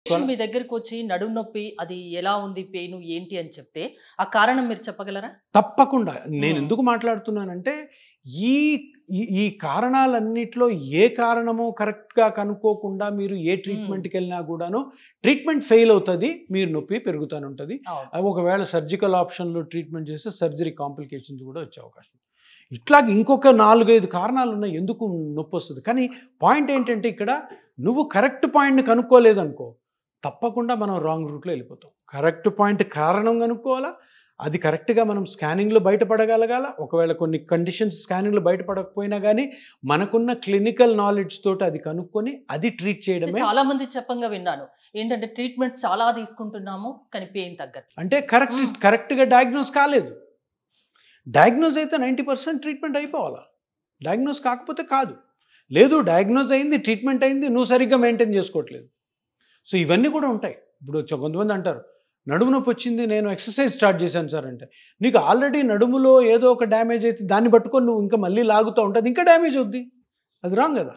మీ దగ్గరకొచ్చి నడుము నొప్పి అది ఎలా ఉంది పెయిన్ ఏంటి అని చెప్తే ఆ కారణం మీరు చెప్పగలరా? తప్పకుండా. నేనెందుకు మాట్లాడుతున్నానంటే ఈ ఈ ఈ కారణాలన్నిట్లో ఏ కారణమో కరెక్ట్‌గా కనుక్కోకుండా మీరు ఏ ట్రీట్మెంట్‌కెళ్ళినా గూడాను ట్రీట్మెంట్ ఫెయిల్ అవుతది. మీరు నొప్పి పెరుగుతానే ఉంటది. ఒకవేళ సర్జికల్ ఆప్షన్‌లో ట్రీట్మెంట్ చేస్తే సర్జరీ కాంప్లికేషన్స్ కూడా వచ్చే అవకాశం. ఇట్లాగ ఇంకొక 4, 5 కారణాలున్నాయి ఎందుకు నొప్పొస్తది. కానీ పాయింట్ ఏంటంటే ఇక్కడ నువ్వు కరెక్ట్ పాయింట్‌ని కనుక్కోలేదనుకో, తప్పకుండా మనం రాంగ్ రూట్‌లో వెళ్ళిపోతాం. కరెక్ట్ పాయింట్ కారణం కనుక్కోవాలా, అది కరెక్ట్‌గా మనం స్కానింగ్‌లో బయటపడగలగాల. ఒకవేళ కొన్ని కండిషన్స్ స్కానింగ్‌లో బయటపడకపోయినా కానీ మనకున్న క్లినికల్ నాలెడ్జ్ తోటి అది కనుక్కొని అది ట్రీట్ చేయడమే. చాలా మంది చెప్పంగా విన్నాను. ఏంటంటే ట్రీట్మెంట్ చాలా తీసుకుంటున్నాము కానీ పెయిన్ తగ్గట్లేదు. అంటే కరెక్ట్‌గా డయాగ్నోస్ కాలేదు. డయాగ్నోస్ అయితే 90% ట్రీట్మెంట్ అయిపోవాలా. డయాగ్నోస్ కాకపోతే కాదు. లేదు డయాగ్నోస్ అయింది, ట్రీట్మెంట్ అయింది, నువ్వు సరిగ్గా మెయింటైన్ చేసుకోవట్లేదు. సో ఇవన్నీ కూడా ఉంటాయి. ఇప్పుడు కొంతమంది అంటారు నడుము నొప్పి వచ్చింది, నేను ఎక్సర్సైజ్ స్టార్ట్ చేశాను సార్ అంటే, నీకు ఆల్రెడీ నడుములో ఏదో ఒక డ్యామేజ్ అయితే దాన్ని పట్టుకొని నువ్వు ఇంకా మళ్ళీ లాగుతూ ఉంటుంది, ఇంకా డ్యామేజ్ అవుద్ది. అది రాంగ్ కదా.